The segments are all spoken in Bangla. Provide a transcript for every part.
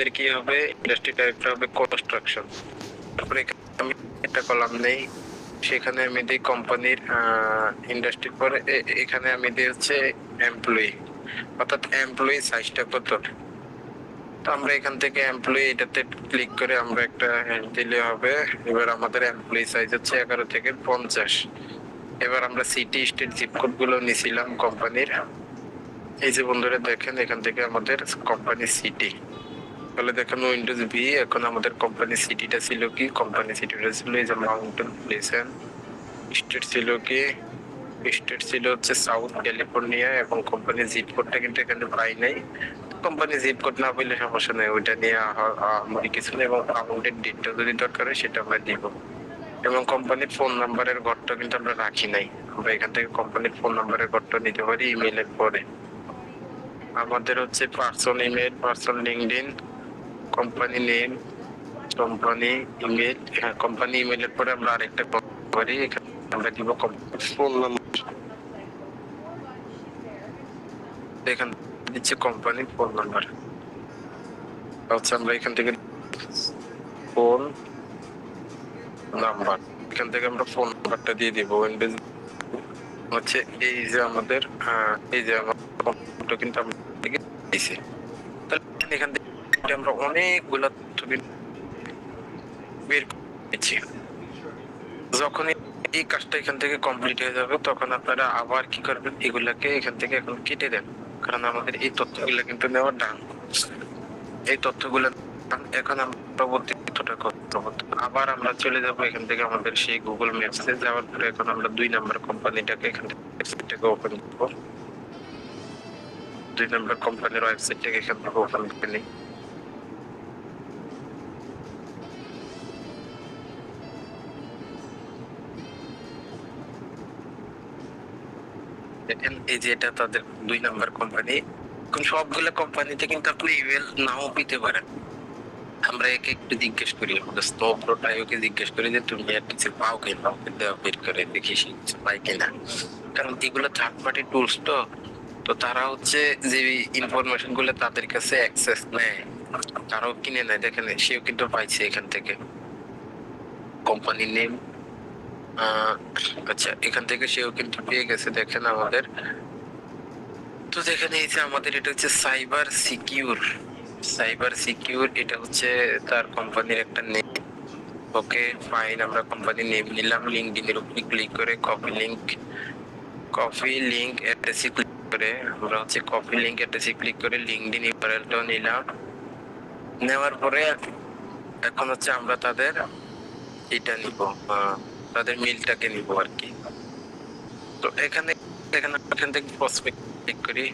আমাদের কি হবে, ইন্ডাস্ট্রি টাইপটা হবে কনস্ট্রাকশন। তারপরে আমি একটা কলাম নেই, সেখানে আমি দিই কোম্পানির ইন্ডাস্ট্রির পরে এখানে আমি দিই হচ্ছে এমপ্লয়ি, অর্থাৎ এমপ্লয়ি সাইজটা কত। তো আমরা এখান থেকে এমপ্লয়ি এটাতে ক্লিক করে আমরা একটা হ্যাশ দিলে হবে। এবার আমাদের এমপ্লয়ি সাইজ হচ্ছে 11 থেকে 50। এবার আমরা সিটি স্টেট জিপ কোড গুলো নিছিলাম কোম্পানির। এই যে বন্ধুরা দেখেন, এখান থেকে আমাদের কোম্পানি সিটি, তাহলে দেখেন উইন্ডোজ ভি। এখন আমাদের কোম্পানি সিটিটা ছিল কি, কোম্পানি সিটিটা ছিল এই যে মাউন্টেন প্লেসেন্ট। স্টেট ছিল কি, স্টেট ছিল হচ্ছে সাউথ ক্যালিফোর্নিয়া, এবং কোম্পানি জিপ কোডটা কিন্তু এখানে পাই নাই। কোম্পানি জিপ কোড না পেলে সমস্যা নেই, ওইটা নিয়ে আমাদের কিছু নেই। এবং অ্যাকাউন্টের ডেটটা যদি দরকার হয় সেটা আমরা দিব। এবং কোম্পানির ফোন নাম্বারের ঘরটা কিন্তু আমরা রাখি নাই, আমরা এখান থেকে কোম্পানির ফোন নাম্বারের ঘরটা নিতে পারি ইমেইলের পরে। আমাদের হচ্ছে personal email, personal LinkedIn, company name, company email. হ্যাঁ, কোম্পানি ইমেলের পরে আমরা আরেকটা পারি, এখানে আমরা দিব ফোন নাম্বার। এখান দিচ্ছে কোম্পানির ফোন নাম্বার, আচ্ছা আমরা এখান থেকে ফোন নাম্বার, এখান থেকে আমরা ফোন নাম্বারটা দিয়ে দিব। উইন্ডোজ হচ্ছে এই যে আমাদের এই যে আমার কম্পিউটার কিন্তু আমরা দিয়েছি। তাহলে এখান থেকে আমরা অনেকগুলো তথ্য বের করেছি। যখন এই কাজটা এখান থেকে কমপ্লিট হয়ে যাবে তখন আপনারা আবার কি করবেন, এগুলাকে এখান থেকে এখন কেটে দেন, কারণ আমাদের এই তথ্যগুলো কিন্তু নেওয়া ডান। এই তথ্যগুলো এখন আমরা পরবর্তী তথ্যটা করতে হবে। আবার আমরা চলে যাব এখান থেকে আমাদের সেই গুগল ম্যাপসে যাওয়ার পরে এখন আমরা 2 নাম্বার কোম্পানিটাকে এখান থেকে ওপেন করব। 2 নাম্বার কোম্পানির ওয়েবসাইটটাকে এখান থেকে ওপেন করে নিই। দেখেন এই যে এটা তাদের 2 নাম্বার কোম্পানি। এখন সবগুলো কোম্পানিতে কিন্তু আপনি ইমেল নাও পেতে পারেন। আমরা একে একটু জিজ্ঞেস করি, আমাদের স্নোপ্রোটাইওকে জিজ্ঞেস করি যে তুমি আর কিছু পাও কিনা, বের করে দেখি সে কিছু পাই কিনা। কারণ এগুলো থার্ড পার্টি টুলস, তো তো তারা হচ্ছে যে ইনফরমেশন গুলো তাদের কাছে অ্যাক্সেস নেয়, তারাও কিনে নেয়। দেখেন সেও কিন্তু পাইছে এখান থেকে কোম্পানি নেম। আচ্ছা, এখান থেকে সেও কিন্তু পেয়ে গেছে। দেখেন আমাদের, তো দেখেন এই যে আমাদের এটা হচ্ছে সাইবার সিকিউর, সাইবার সিকিউর এটা হচ্ছে তার কোম্পানির একটা নেম। ওকে ফাইন, আমরা কোম্পানি নেম নিলাম, লিঙ্কডইন এর উপরে ক্লিক করে কপি লিংক অ্যাড্রেসে ক্লিক করে আমরা হচ্ছে কপি লিংক অ্যাড্রেসে ক্লিক করে লিঙ্কডইন ইউআরএলটা নিলাম। নেওয়ার পরে এখন হচ্ছে আমরা তাদের এটা নিব, তাদের মেইলটাকে নিব আর কি। তো এখানে এখান থেকে প্রসপেক্ট ক্লিক করি।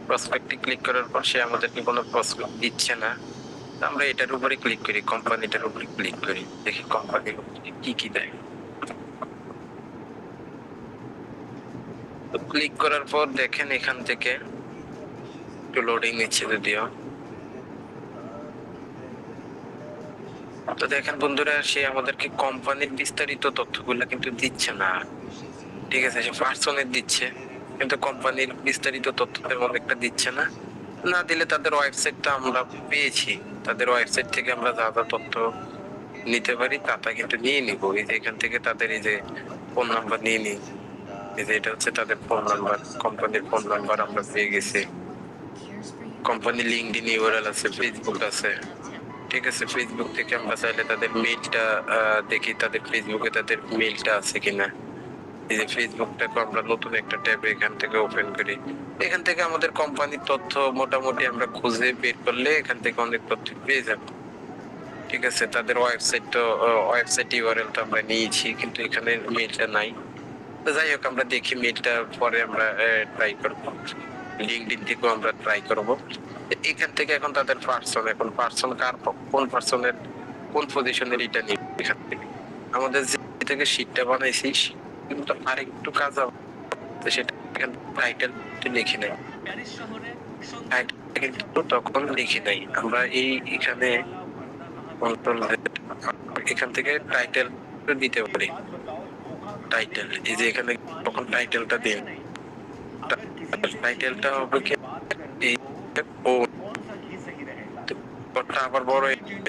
প্রসপেক্টে ক্লিক করার পর সে আমাদেরকে কোনো প্রসপেক্ট দিচ্ছে না, আমরা এটার উপরে ক্লিক করি, কোম্পানিটার উপরে ক্লিক করি, দেখি কোম্পানি কি কি দেয়। তো ক্লিক করার পর দেখেন এখান থেকে একটু লোডিং নিচ্ছে যদিও। তো দেখেন বন্ধুরা, সে আমাদেরকে কোম্পানির বিস্তারিত তথ্যগুলো কিন্তু দিচ্ছে না, ঠিক আছে, সে পার্সনের দিচ্ছে কিন্তু কোম্পানির বিস্তারিত তথ্য তেমন একটা দিচ্ছে না। না দিলে তাদের ওয়েবসাইটটা আমরা পেয়েছি, তাদের ওয়েবসাইট থেকে আমরা যা যা তথ্য নিতে পারি তা তা কিন্তু নিয়ে নিব। এই যে এখান থেকে তাদের এই যে ফোন নাম্বার নিয়ে নিই, এই যে এটা হচ্ছে তাদের ফোন নাম্বার, কোম্পানির ফোন নাম্বার আমরা পেয়ে গেছি। কোম্পানি লিঙ্কডইন ইউআরএল আছে, ফেসবুক আছে, ঠিক আছে। ফেসবুক থেকে আমরা চাইলে তাদের মেইলটা দেখি, তাদের ফেসবুকে তাদের মেইলটা আছে কিনা। এই যে ফেসবুকটাকে আমরা নতুন একটা ট্যাবে এখান থেকে ওপেন করি। এখান থেকে আমাদের কোম্পানির তথ্য মোটামুটি আমরা খুঁজে বের করলে এখান থেকে অনেক তথ্য পেয়ে যাব, ঠিক আছে। তাদের ওয়েবসাইট, তো ওয়েবসাইট ইউআরএল তো আমরা নিয়েছি কিন্তু এখানে মেইলটা নাই। তো যাই হোক, আমরা দেখি মেইলটা পরে আমরা ট্রাই করব, লিঙ্কডইন থেকেও আমরা ট্রাই করব। এখান থেকে এখন তাদের পার্সন, এখন পার্সন কার, কোন পার্সনের কোন পজিশনের এটা নিয়ে এখান থেকে আমাদের যে থেকে শীটটা বানাইছি কিন্তু আরেকটু কাজ আছে, সেটা এখান টাইটেল লিখি নাই, টাইটেল কিন্তু তখন লিখি নাই। আমরা এই এখানে কন্ট্রোল এখান থেকে টাইটেল দিতে পারি। টাইটেল এই যে এখানে তখন টাইটেলটা দিন, টাইটেলটা হবে কি, ও ওটা আবার বড়,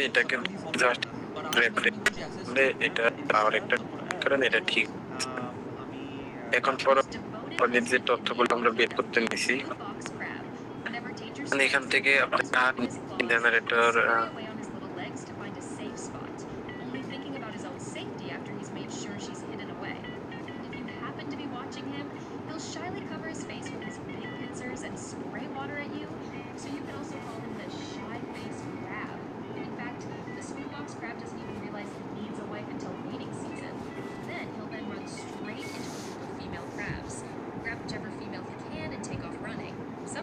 এটাকে জাস্ট এটা আর একটা কারণ এটা ঠিক। এখন পরে যে তথ্যগুলো আমরা বের করতে নিছি, মানে এখান থেকে আপনার জেনারেটর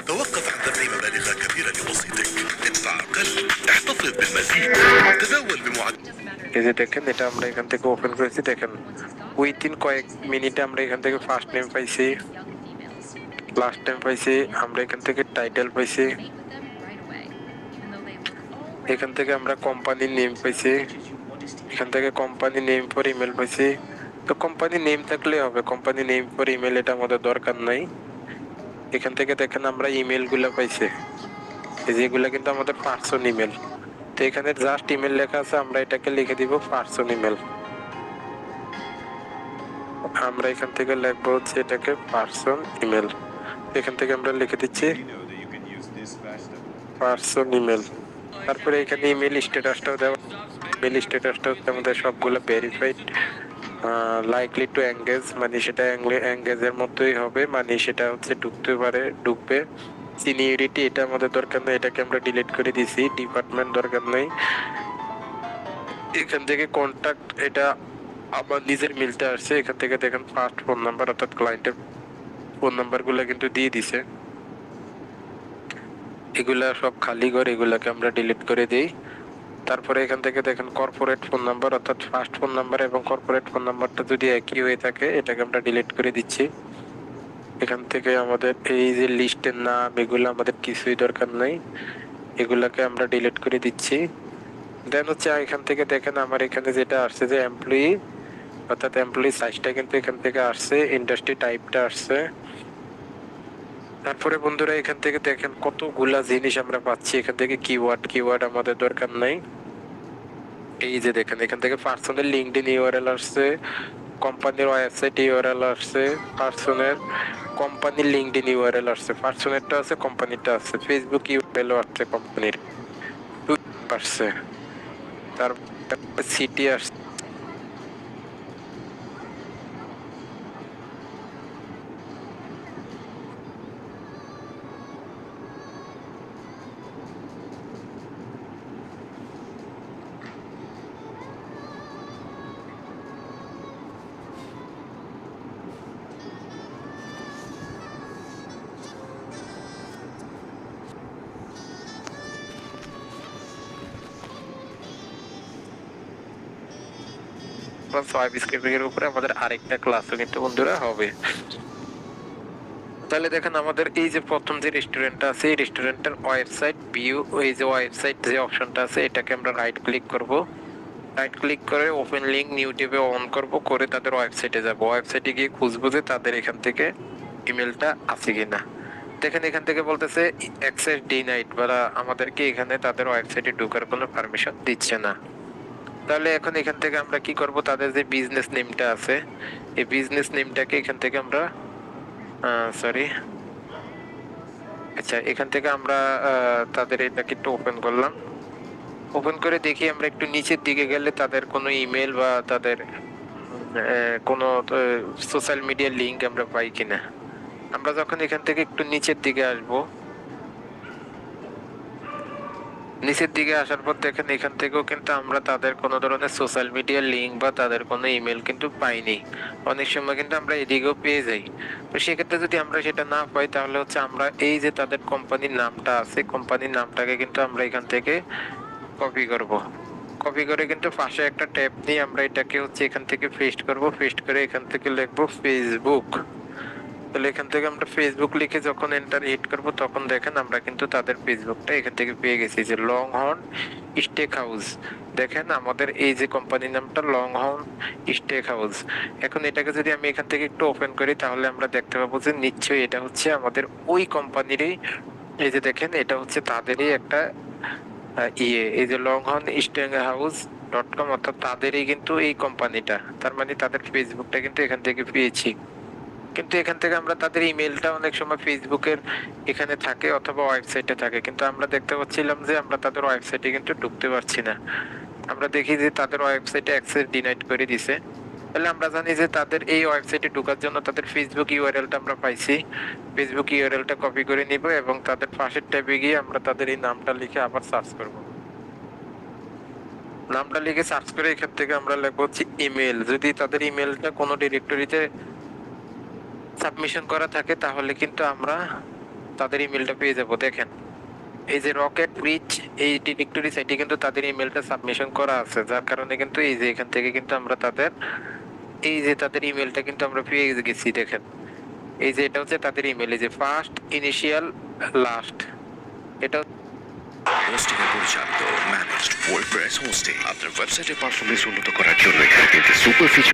توقف عند رمي مبالغ كبيرة لبسيطك. ادفع أقل. احتفظ بالمزيد. تداول بمعدل. এই যে দেখেন, এটা আমরা এখান থেকে ওপেন করেছি, দেখেন উইথিন কয়েক মিনিটে আমরা এখান থেকে ফার্স্ট নেম পাইছি, লাস্ট টাইম পাইছি, আমরা এখান থেকে টাইটেল পাইছি, এখান থেকে আমরা কোম্পানির নেম পাইছি, এখান থেকে কোম্পানি নেম পর ইমেল পাইছি। তো কোম্পানি নেম থাকলে হবে, কোম্পানি নেম পর ইমেল এটা আমাদের দরকার নাই। এখান থেকে দেখেন আমরা ইমেল গুলা পাইছি, যেগুলা কিন্তু আমাদের পার্সোন ইমেল। তো এখানে জাস্ট ইমেল লেখা আছে, আমরা এটাকে লিখে দিব পার্সোন ইমেল। আমরা এখান থেকে লিখবো হচ্ছে এটাকে পার্সোন ইমেল। এখান থেকে আমরা লিখে দিচ্ছি পার্সোন ইমেল। তারপরে এখানে ইমেল স্ট্যাটাসটাও দেওয়া, ইমেল স্ট্যাটাসটা হচ্ছে আমাদের সবগুলো ভেরিফাইড, লাইকলি টু এঙ্গেজ, মানে সেটা এঙ্গেজের মতোই হবে, মানে সেটা হচ্ছে ঢুকতে পারে, ঢুকবে। সিনিয়রিটি এটা আমাদের দরকার নেই, এটাকে আমরা ডিলিট করে দিছি। ডিপার্টমেন্ট দরকার নেই। এখান থেকে কন্টাক্ট, এটা আমার নিজের মিলতে আসছে। এখান থেকে দেখেন ফার্স্ট ফোন নাম্বার, অর্থাৎ ক্লায়েন্টের ফোন নাম্বার গুলো কিন্তু দিয়ে দিছে। এগুলা সব খালি ঘর, এগুলাকে আমরা ডিলিট করে দিই। তারপরে এখান থেকে দেখেন কর্পোরেট ফোন নাম্বার, অর্থাৎ ফার্স্ট ফোন নাম্বার এবং কর্পোরেট ফোন নাম্বারটা যদি একই হয়ে থাকে এটাকে আমরা ডিলিট করে দিচ্ছি। এখান থেকে আমাদের এই যে লিস্টের নাম, এগুলো আমাদের কিছুই দরকার নাই, এগুলাকে আমরা ডিলিট করে দিচ্ছি। দেন হচ্ছে এখান থেকে দেখেন আমার এখানে যেটা আসছে যে এমপ্লয়ি, অর্থাৎ এমপ্লয়ি সাইজটা কিন্তু এখান থেকে আসছে, ইন্ডাস্ট্রি টাইপটা আসছে। তারপরে বন্ধুরা এখান থেকে দেখেন কতগুলা জিনিস আমরা পাচ্ছি। এখান থেকে কিওয়ার্ড আমাদের দরকার নাই। এই যে দেখেন এখান থেকে পার্সোনাল লিঙ্কডইন ইউআরএল আসছে, কোম্পানির ওয়েবসাইট ইউআরএল আসছে, পার্সোনাল কোম্পানির লিঙ্কডইন ইউআরএল আসছে, পার্সোনালটা আছে, কোম্পানিটা আছে, ফেসবুক ইউআরএল আসছে, কোম্পানির আসছে, তারপর সিটি আসছে। সাবস্ক্রাইবিং এর উপরে আমাদের আরেকটা ক্লাসও কিন্তু বন্ধুরা হবে। তাহলে দেখেন আমাদের এই যে প্রথম যে রেস্টুরেন্টটা আছে, এই রেস্টুরেন্টের ওয়েবসাইট ভিউ, এই যে ওয়েবসাইট যে অপশনটা আছে এটাকে আমরা রাইট ক্লিক করব, রাইট ক্লিক করে ওপেন লিংক নিউ ট্যাবে অন করব, করে তাদের ওয়েবসাইটে যাব। ওয়েবসাইটে গিয়ে খুঁজবো যে তাদের এখান থেকে ইমেলটা আছে কিনা। দেখেন এখান থেকে বলতেছে অ্যাক্সেস ডিনাইড, বা আমাদেরকে এখানে তাদের ওয়েবসাইটে ঢোকার কোনো পারমিশন দিচ্ছে না। তাহলে এখন এখান থেকে আমরা কি করব, তাদের যে বিজনেস নেমটা আছে এই বিজনেস নেমটাকে এখান থেকে আমরা সরি, আচ্ছা এখান থেকে আমরা তাদের এটাকে একটু ওপেন করলাম। ওপেন করে দেখি আমরা একটু নিচের দিকে গেলে তাদের কোনো ইমেল বা তাদের কোনো সোশ্যাল মিডিয়া লিংক আমরা পাই কিনা। আমরা যখন এখান থেকে একটু নিচের দিকে আসবো, নিচের দিকে আসার পর দেখেন এখান থেকেও কিন্তু আমরা তাদের কোনো ধরনের সোশ্যাল মিডিয়া লিংক বা তাদের কোনো ইমেল কিন্তু পাইনি। অনেক সময় কিন্তু আমরা এদিকেও পেয়ে যাই। তো সেক্ষেত্রে যদি আমরা সেটা না পাই তাহলে হচ্ছে আমরা এই যে তাদের কোম্পানির নামটা আছে, কোম্পানির নামটাকে কিন্তু আমরা এখান থেকে কপি করব। কপি করে কিন্তু পাশে একটা ট্যাব নিয়ে আমরা এটাকে হচ্ছে এখান থেকে পেস্ট করব, পেস্ট করে এখান থেকে লিখবো ফেসবুক। তাহলে এখান থেকে আমরা ফেসবুক লিখে যখন এন্টার হিট করব তখন দেখেন আমরা কিন্তু তাদের ফেসবুকটা এখান থেকে পেয়ে গেছি, যে লং হর্ন স্টেক হাউস। দেখেন আমাদের এই যে কোম্পানির নামটা লং হর্ন স্টেক হাউস। এখন এটাকে যদি আমি এখান থেকে একটু ওপেন করি তাহলে আমরা দেখতে পাবো যে নিশ্চয়ই এটা হচ্ছে আমাদের ওই কোম্পানিরই, এই যে দেখেন এটা হচ্ছে তাদেরই একটা এই যে লংহর্ন স্টেং হাউস .com, অর্থাৎ তাদেরই কিন্তু এই কোম্পানিটা, তার মানে তাদের ফেসবুকটা কিন্তু এখান থেকে পেয়েছি। কিন্তু এখান থেকে আমরা তাদের ইমেলটা অনেক সময় ফেসবুকের এখানে থাকে অথবা ওয়েবসাইটে থাকে, কিন্তু আমরা দেখতে পাচ্ছিলাম যে আমরা তাদের ওয়েবসাইটে কিন্তু ঢুকতে পারছি না। আমরা দেখি যে তাদের ওয়েবসাইটে অ্যাক্সেস ডিনাইড করে দিছে। তাহলে আমরা জানি যে তাদের এই ওয়েবসাইটে ঢোকার জন্য তাদের ফেসবুক ইউআরএলটা আমরা পাইছি। ফেসবুক ইউআরএলটা কপি করে নিব এবং তাদের পাশের ট্যাবে গিয়ে আমরা তাদের এই নামটা লিখে আবার সার্চ করব। নামটা লিখে সার্চ করে এখান থেকে আমরা লিখবো হচ্ছে ইমেল। যদি তাদের ইমেলটা কোনো ডিরেক্টরিতে সাবমিশন করা থাকে তাহলে কিন্তু আমরা তাদের ইমেলটা পেয়ে যাব। দেখেন এই যে রকেট ব্রিজ, এই ডিরেক্টরি সাইটে কিন্তু তাদের ইমেলটা সাবমিশন করা আছে, যার কারণে কিন্তু এই যে এখান থেকে কিন্তু আমরা তাদের এই যে তাদের ইমেলটা কিন্তু আমরা পেয়ে গেছি। দেখেন এই যে এটা হচ্ছে তাদের ইমেল, এই যে ফার্স্ট ইনিশিয়াল লাস্ট, এটা হোস্টিং এ পরিচালিত ম্যানেজড ওয়ার্ডপ্রেস হোস্টিং আপনার ওয়েবসাইটের পারফরম্যান্স উন্নত করার জন্য একটি সুপার ফিচার।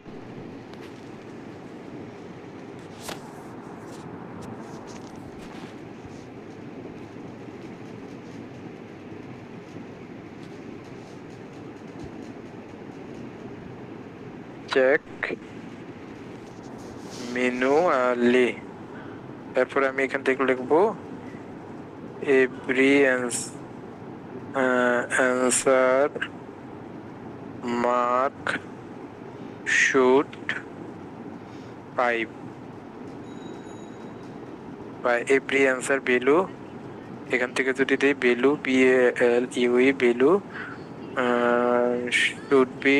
Check manually. তারপরে আমি এখান থেকে লিখবো এভরি অ্যান্সার মার্ক শুড 5 বা এভরি অ্যান্সার ভ্যালু, এখান থেকে যদি দেই value BALUE value should be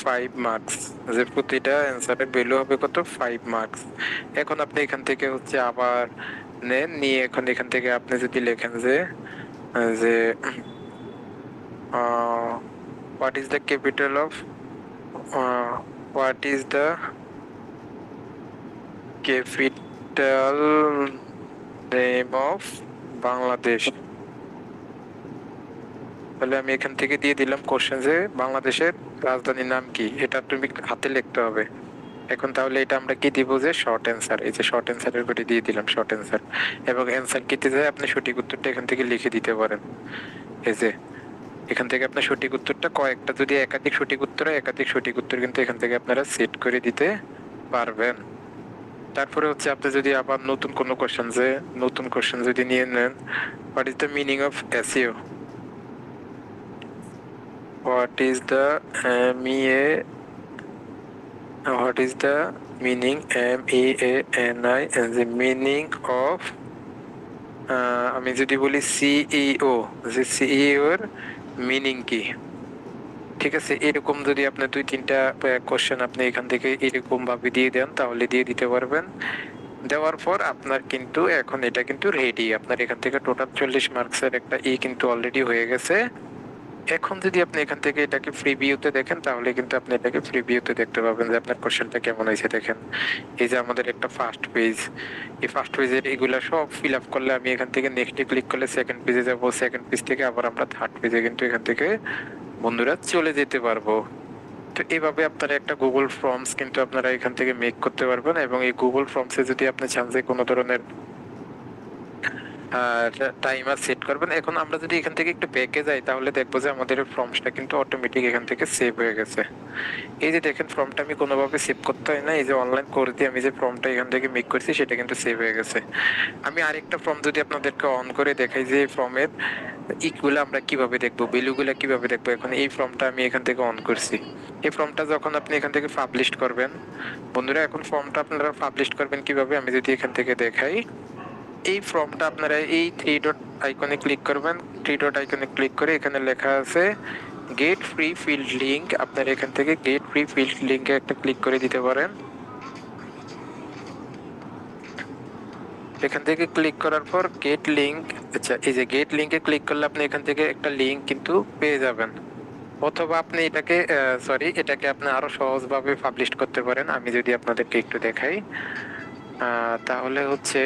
5 marks, যে প্রতিটা অ্যান্সারের ভ্যালু হবে কত 5 মার্কস। এখন আপনি এখান থেকে হচ্ছে আবার নেন, নিয়ে এখন এখান থেকে আপনি যদি লেখেন যে যে what is the capital of what is the capital name of Bangladesh, তাহলে আমি এখান থেকে দিয়ে দিলাম কোশ্চেন যে বাংলাদেশের রাজধানীর নাম কি, এটা তুমি হাতে লিখতে হবে। এখন তাহলে এটা আমরা কি দিব যে শর্ট অ্যান্সার, এই যে শর্ট অ্যান্সারের করে দিয়ে দিলাম শর্ট অ্যান্সার। এবং অ্যান্সার কিতে যায় আপনি সঠিক উত্তরটা এখান থেকে লিখে দিতে পারেন। এই যে এখান থেকে আপনার সঠিক উত্তরটা কয়েকটা, যদি একাধিক সঠিক উত্তর হয় একাধিক সঠিক উত্তর কিন্তু এখান থেকে আপনারা সেট করে দিতে পারবেন। তারপরে হচ্ছে আপনি যদি আবার নতুন কোনো কোশ্চেন, যে নতুন কোশ্চেন যদি নিয়ে নেন, what is the meaning of SEO, what is the MEA, what is the meaning MEANI and the meaning of আমি যদি বলি সিইও, যে সিইও এর মিনিং কি, ঠিক আছে। এরকম যদি আপনি 2-3টা কোশ্চেন আপনি এখান থেকে এরকম ভাবে দিয়ে দেন তাহলে দিয়ে দিতে পারবেন। দেওয়ার পর আপনার কিন্তু এখন এটা কিন্তু রেডি, আপনার এখান থেকে টোটাল 40 মার্কসের একটা কিন্তু অলরেডি হয়ে গেছে। এখন যদি আপনি এখান থেকে এটাকে ফ্রি ভিউতে দেখেন তাহলে কিন্তু আপনি এটাকে ফ্রি ভিউতে দেখতে পাবেন যে আপনার কোশ্চেনটা কেমন হয়েছে। দেখেন এই যে আমাদের একটা ফার্স্ট পেজ, এই ফার্স্ট পেজের এগুলা সব ফিল আপ করলে আমি এখান থেকে নেক্সটে ক্লিক করলে সেকেন্ড পেজে যাব, সেকেন্ড পেজ থেকে আবার আমরা থার্ড পেজে কিন্তু এখান থেকে বন্ধুরা চলে যেতে পারবো। তো এইভাবে আপনারা একটা গুগল ফর্মস কিন্তু আপনারা এখান থেকে মেক করতে পারবেন। এবং এই গুগল ফর্মসে যদি আপনি চান যে কোনো ধরনের টাইমার সেট করবেন। এখন আমরা যদি এখান থেকে একটু ব্যাকে যাই তাহলে দেখবো যে আমাদের ফর্মসটা কিন্তু অটোমেটিক এখান থেকে সেভ হয়ে গেছে। এই যে দেখেন ফর্মটা আমি কোনোভাবে সেভ করতে হয় না, এই যে অনলাইন করে দিয়ে আমি যে ফর্মটা এখান থেকে মেক করছি সেটা কিন্তু সেভ হয়ে গেছে। আমি আরেকটা ফর্ম যদি আপনাদেরকে অন করে দেখাই যে এই ফর্মের ইগুলো আমরা কিভাবে দেখবো, ভ্যালুগুলো কিভাবে দেখবো। এখন এই ফর্মটা আমি এখান থেকে অন করছি, এই ফর্মটা যখন আপনি এখান থেকে পাবলিশ করবেন বন্ধুরা, এখন ফর্মটা আপনারা পাবলিশ করবেন কিভাবে আমি যদি এখান থেকে দেখাই। এই ফর্মটা আপনারা এই 3 ডট আইকনে ক্লিক করবেন, 3 ডট আইকনে ক্লিক করে এখানে লেখা আছে গেট ফ্রি ফিল্ড লিংক, আপনারা এখান থেকে গেট ফ্রি ফিল্ড লিংকে একটা ক্লিক করে দিতে পারেন। এখান থেকে ক্লিক করার পর গেট লিংক, আচ্ছা এই যে গেট লিংকে ক্লিক করলে আপনি এখান থেকে একটা লিংক কিন্তু পেয়ে যাবেন। অথবা আপনি এটাকে এটাকে আপনি আরো সহজভাবে পাবলিশ করতে পারেন। আমি যদি আপনাদেরকে একটু দেখাই তাহলে হচ্ছে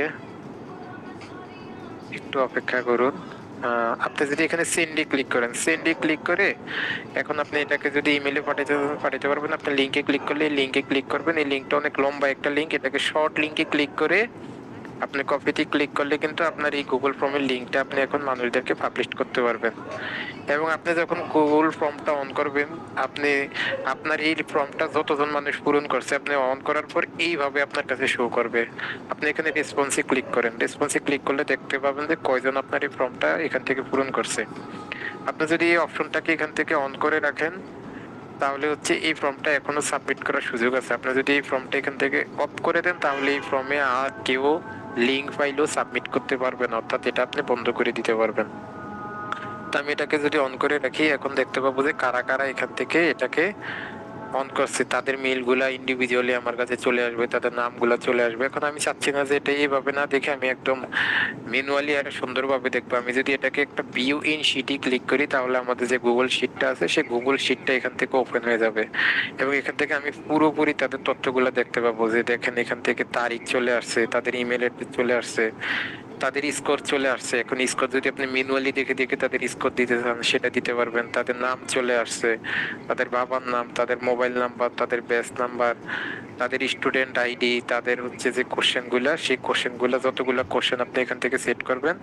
একটু অপেক্ষা করুন। আপনি যদি এখানে সেন্ডে ক্লিক করেন, সেন্ডে ক্লিক করে এখন আপনি এটাকে যদি ইমেলে পাঠাতে পারবেন। আপনি লিংকে ক্লিক করলে লিংকে ক্লিক করবেন, এই লিংকটা অনেক লম্বা একটা লিংক, এটাকে শর্ট লিংকে ক্লিক করে আপনি কপিতে ক্লিক করলে কিন্তু আপনার এই গুগল ফর্মের লিঙ্কটা আপনি এখন মানুষদেরকে পাবলিশ করতে পারবেন। এবং আপনি যখন গুগল ফর্মটা অন করবেন, আপনি আপনার এই ফর্মটা যতজন মানুষ পূরণ করছে আপনি অন করার পর এইভাবে আপনার কাছে শো করবে। আপনি এখানে রেসপন্সে ক্লিক করেন, রেসপন্সে ক্লিক করলে দেখতে পাবেন যে কয়জন আপনার এই ফর্মটা এখান থেকে পূরণ করছে। আপনি যদি এই অপশনটাকে এখান থেকে অন করে রাখেন, তাহলে হচ্ছে এই ফর্মটা এখনো সাবমিট করার সুযোগ আছে। আপনি যদি এই ফর্মটা এখান থেকে অফ করে দেন, তাহলে এই ফর্মে আর কেউ লিঙ্ক ফাইলও সাবমিট করতে পারবে না, অর্থাৎ এটা আপনি বন্ধ করে দিতে পারবেন। তো আমি এটাকে যদি অন করে রাখি, এখন দেখতে পাবো যে কারা কারা এখান থেকে এটাকে অন করছে, তাদের মেইলগুলা ইন্ডিভিজুয়ালি আমার কাছে চলে আসবে, তাদের নামগুলা চলে আসবে। এখন আমি চাচ্ছি না যে এটা এইভাবে না দেখে আমি একদম ম্যানুয়ালি আর সুন্দরভাবে দেখবো। আমি যদি এটাকে একটা ভিউ ইন শিটই ক্লিক করি, তাহলে আমাদের যে গুগল শিটটা আছে সেই গুগল শিটটা এখান থেকে ওপেন হয়ে যাবে, এবং এখান থেকে আমি পুরোপুরি তাদের তথ্যগুলো দেখতে পাবো। যে দেখেন এখান থেকে তারিখ চলে আসছে, তাদের ইমেল অ্যাড্রেস চলে আসছে, তাদের স্কোর চলে আসছে। এখন স্কোর যদি আপনি ম্যানুয়ালি দেখে দেখে তাদের স্কোর দিতে চান, সেটা দিতে পারবেন। তাদের নাম চলে আসছে, তাদের বাবার নাম, তাদের মোবাইল নাম্বার, তাদের ব্যাচ নাম্বার, তাদের স্টুডেন্ট আইডি, তাদের হচ্ছে যে কোশ্চেনগুলা, সেই কোশ্চেনগুলা যতগুলা কোশ্চেন আপনি এখান থেকে সেট করবেন।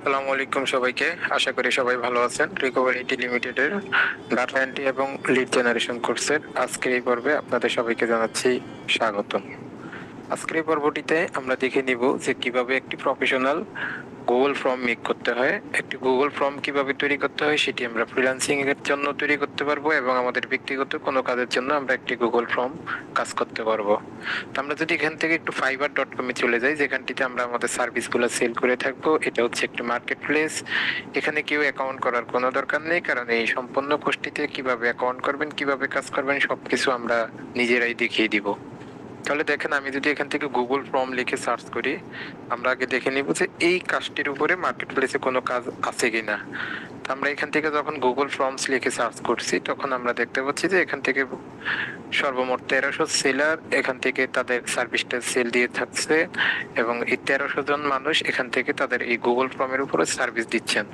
আসসালামু আলাইকুম সবাইকে, আশা করি সবাই ভালো আছেন। রিকভারি আইটি লিমিটেডের ডাটা এন্ট্রি এবং লিড জেনারেশন কোর্সের আজকের এই পর্বে আপনাদের সবাইকে জানাচ্ছি স্বাগতম। আজকের এই পর্বটিতে আমরা দেখে নিব যে কিভাবে একটি প্রফেশনাল গুগল ফর্ম মেক করতে হয়। একটি গুগল ফর্ম কিভাবে তৈরি করতে হয় সেটি আমরা ফ্রিল্যান্সিং এর জন্য তৈরি করতে পারবো, এবং আমাদের ব্যক্তিগত কোনো কাজের জন্য আমরা একটি গুগল ফর্ম কাজ করতে পারবো। তো আমরা যদি এখান থেকে একটু fiverr.com এ চলে যাই, যেখানটিতে আমরা আমাদের সার্ভিসগুলো সেল করে থাকবো। এটা হচ্ছে একটি মার্কেট প্লেস। এখানে কেউ অ্যাকাউন্ট করার কোনো দরকার নেই, কারণ এই সম্পূর্ণ কোর্সটিতে কিভাবে অ্যাকাউন্ট করবেন, কিভাবে কাজ করবেন সবকিছু আমরা নিজেরাই দেখিয়ে দিব। তাহলে দেখেন, আমি যদি এখান থেকে গুগল ফর্ম লিখে সার্চ করি, আমরা আগে দেখে নিব যে এই কাজটির উপরে মার্কেট প্লেসে কোনো কাজ আছে কিনা। তো আমরা এখান থেকে যখন গুগল ফর্মস লিখে সার্চ করছি, তখন আমরা দেখতে পাচ্ছি যে এখান থেকে সর্বমোট 1300 সেলার এখান থেকে তাদের সার্ভিসটা সেল দিয়ে থাকছে, এবং এই 1300 জন মানুষ এখান থেকে তাদের এই গুগল ফর্মের উপরে সার্ভিস দিচ্ছেন।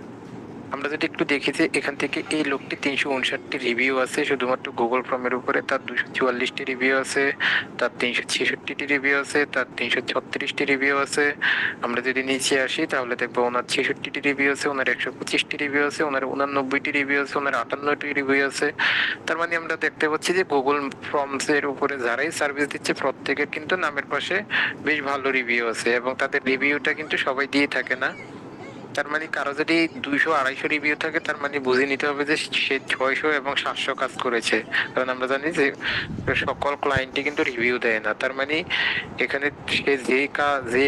আমরা যদি একটু দেখি যে এখান থেকে এই লোকটি 359টি রিভিউ আছে শুধুমাত্র গুগল ফর্মের উপরে, তার 244টি রিভিউ আছে, তার 366টি রিভিউ আছে, তার 336টি রিভিউ আছে। আমরা যদি নিচে আসি, তাহলে দেখবো ওনার 66টি রিভিউ আছে, ওনার 125টি রিভিউ আছে, ওনার 89টি রিভিউ আছে, ওনার 58টি রিভিউ আছে। তার মানে আমরা দেখতে পাচ্ছি যে গুগল ফর্মস এর উপরে যারাই সার্ভিস দিচ্ছে প্রত্যেকের কিন্তু নামের পাশে বেশ ভালো রিভিউ আছে, এবং তাদের রিভিউটা কিন্তু সবাই দিয়ে থাকে না। তার মানে কারো যদি 200-250 রিভিউ থাকে, তার মানে বুঝে নিতে হবে যে সে 600 এবং 700 কাজ করেছে। কারণ আমরা জানি যে সকল ক্লায়েন্টই কিন্তু রিভিউ দেয় না। তার মানে এখানে সে যে কাজ, যে